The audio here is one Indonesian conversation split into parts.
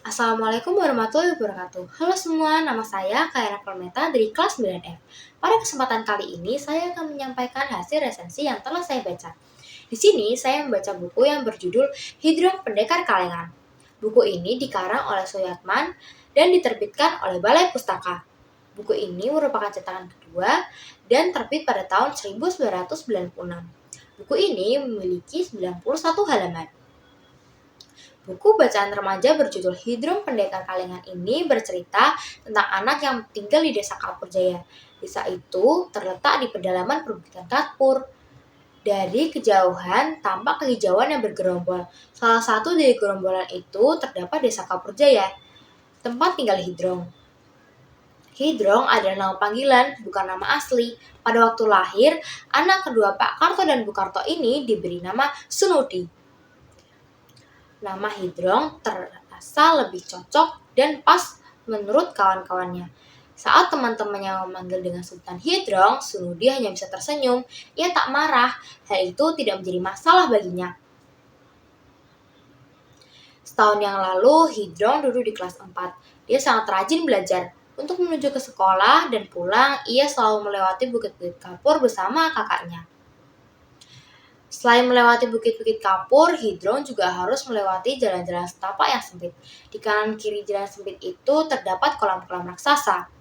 Assalamualaikum warahmatullahi wabarakatuh. Halo semua, nama saya Kaira Permeta dari kelas 9F. Pada kesempatan kali ini, saya akan menyampaikan hasil resensi yang telah saya baca. Di sini, saya membaca buku yang berjudul Hidrong Pendekar Kalengan. Buku ini dikarang oleh Suyatman dan diterbitkan oleh Balai Pustaka. Buku ini merupakan cetakan kedua dan terbit pada tahun 1996. Buku ini memiliki 91 halaman. Buku bacaan remaja berjudul Hidrong Pendekar Kalengan ini bercerita tentang anak yang tinggal di desa Kapur Jaya. Desa itu terletak di pedalaman perbukitan Kapur. Dari kejauhan tampak kehijauan yang bergerombol. Salah satu dari gerombolan itu terdapat desa Kapur Jaya, tempat tinggal Hidrong. Hidrong adalah nama panggilan, bukan nama asli. Pada waktu lahir, anak kedua Pak Karto dan Bu Karto ini diberi nama Sunudi. Nama Hidrong terasa lebih cocok dan pas menurut kawan-kawannya. Saat teman-temannya memanggil dengan sebutan Hidrong, Sunudi hanya bisa tersenyum. Ia tak marah, hal itu tidak menjadi masalah baginya. Setahun yang lalu, Hidrong duduk di kelas 4. Dia sangat rajin belajar. Untuk menuju ke sekolah dan pulang, ia selalu melewati bukit-bukit kapur bersama kakaknya. Selain melewati bukit-bukit kapur, Hidrong juga harus melewati jalan-jalan setapak yang sempit. Di kanan kiri jalan sempit itu terdapat kolam-kolam raksasa.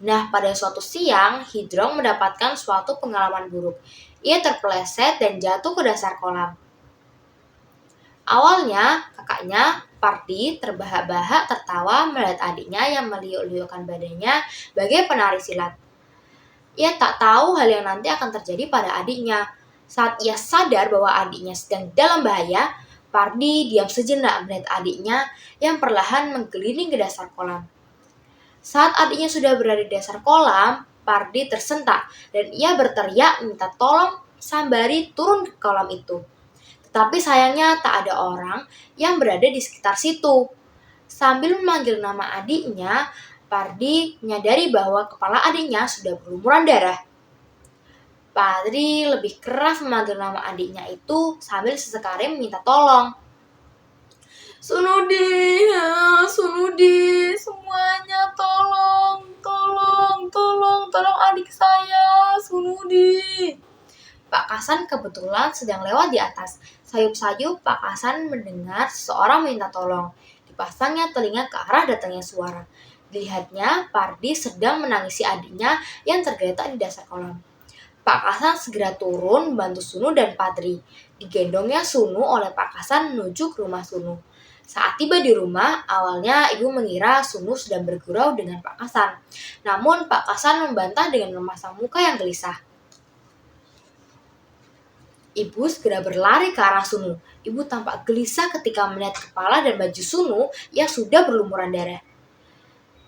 Nah, pada suatu siang, Hidrong mendapatkan suatu pengalaman buruk. Ia terpeleset dan jatuh ke dasar kolam. Awalnya, kakaknya, Pardi, terbahak-bahak tertawa melihat adiknya yang meliuk-liukkan badannya bagai penari silat. Ia tak tahu hal yang nanti akan terjadi pada adiknya. Saat ia sadar bahwa adiknya sedang dalam bahaya, Pardi diam sejenak melihat adiknya yang perlahan menggelinding ke dasar kolam. Saat adiknya sudah berada di dasar kolam, Pardi tersentak dan ia berteriak minta tolong sambari turun ke kolam itu. Tetapi sayangnya tak ada orang yang berada di sekitar situ. Sambil memanggil nama adiknya, Pardi menyadari bahwa kepala adiknya sudah berlumuran darah. Pardi lebih keras memanggil nama adiknya itu sambil sesekali meminta tolong. Sunudi, semuanya tolong adik saya, Sunudi. Pak Kasan kebetulan sedang lewat di atas. Sayup-sayup Pak Kasan mendengar seseorang minta tolong. Dipasangnya telinga ke arah datangnya suara. Dilihatnya, Pardi sedang menangisi adiknya yang tergeletak di dasar kolam. Pak Kasan segera turun membantu Sunu dan Padri. Digendongnya Sunu oleh Pak Kasan menuju ke rumah Sunu. Saat tiba di rumah, awalnya ibu mengira Sunu sedang bergurau dengan Pak Kasan. Namun Pak Kasan membantah dengan memasang muka yang gelisah. Ibu segera berlari ke arah Sunu. Ibu tampak gelisah ketika melihat kepala dan baju Sunu yang sudah berlumuran darah.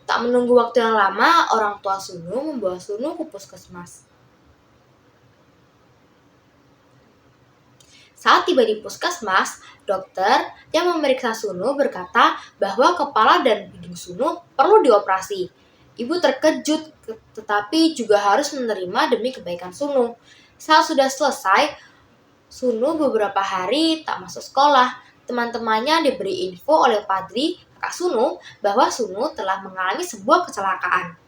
Tak menunggu waktu yang lama, orang tua Sunu membawa Sunu ke puskesmas. Saat tiba di puskesmas, dokter yang memeriksa Sunu berkata bahwa kepala dan hidung Sunu perlu dioperasi. Ibu terkejut, tetapi juga harus menerima demi kebaikan Sunu. Saat sudah selesai, Sunu beberapa hari tak masuk sekolah. Teman-temannya diberi info oleh Padri, kakak Sunu, bahwa Sunu telah mengalami sebuah kecelakaan.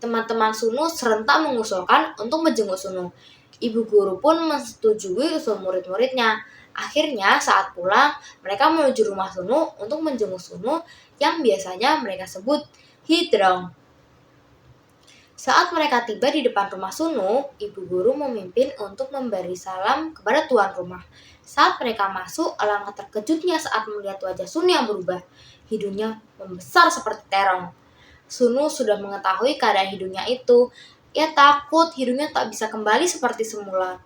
Teman-teman Sunu serentak mengusulkan untuk menjenguk Sunu. Ibu guru pun menyetujui usul murid-muridnya. Akhirnya saat pulang, mereka menuju rumah Sunu untuk menjenguk Sunu yang biasanya mereka sebut Hidrong. Saat mereka tiba di depan rumah Sunu, ibu guru memimpin untuk memberi salam kepada tuan rumah. Saat mereka masuk, alangkah terkejutnya saat melihat wajah Sunu yang berubah. Hidungnya membesar seperti terong. Sunu sudah mengetahui keadaan hidungnya itu. Ia takut hidungnya tak bisa kembali seperti semula.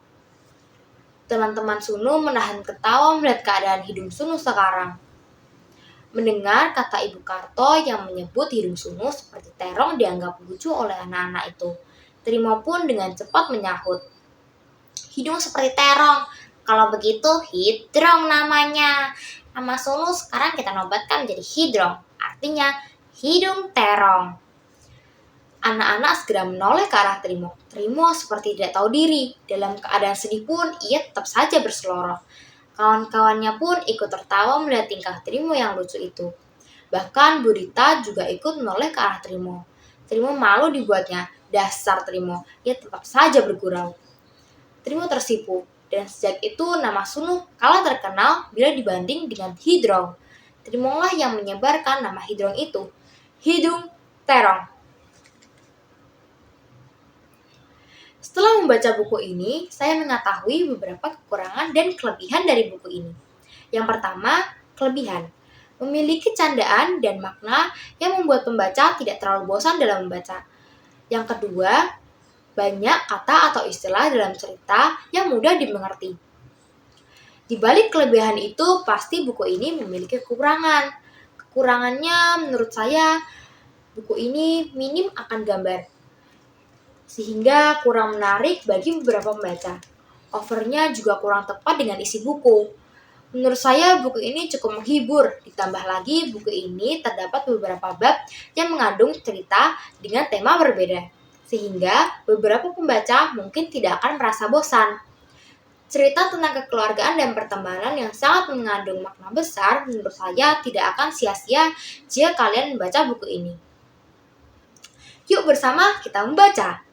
Teman-teman Sunu menahan ketawa melihat keadaan hidung Sunu sekarang. Mendengar kata Ibu Karto yang menyebut hidung Sunu seperti terong dianggap lucu oleh anak-anak itu. Terima pun dengan cepat menyahut. Hidung seperti terong. Kalau begitu Hidrong namanya. Nama Sunu sekarang kita nobatkan menjadi Hidrong. Artinya hidung terong. Anak-anak segera menoleh ke arah Trimo. Trimo seperti tidak tahu diri. Dalam keadaan sedih pun ia tetap saja berseloroh. Kawan-kawannya pun ikut tertawa melihat tingkah Trimo yang lucu itu. Bahkan Bu Rita juga ikut menoleh ke arah Trimo. Trimo malu dibuatnya. Dasar Trimo, ia tetap saja bergurau. Trimo tersipu, dan sejak itu nama Sunu kalah terkenal bila dibanding dengan Hidrong. Trimolah yang menyebarkan nama Hidrong itu, Hidung Terong. Setelah membaca buku ini, saya mengetahui beberapa kekurangan dan kelebihan dari buku ini. Yang pertama, kelebihan. Memiliki candaan dan makna yang membuat pembaca tidak terlalu bosan dalam membaca. Yang kedua, banyak kata atau istilah dalam cerita yang mudah dimengerti. Di balik kelebihan itu, pasti buku ini memiliki kekurangan. Kekurangannya menurut saya, buku ini minim akan gambar, sehingga kurang menarik bagi beberapa pembaca. Covernya juga kurang tepat dengan isi buku. Menurut saya buku ini cukup menghibur, ditambah lagi buku ini terdapat beberapa bab yang mengandung cerita dengan tema berbeda, sehingga beberapa pembaca mungkin tidak akan merasa bosan. Cerita tentang kekeluargaan dan pertemanan yang sangat mengandung makna besar menurut saya tidak akan sia-sia jika kalian membaca buku ini. Yuk bersama kita membaca!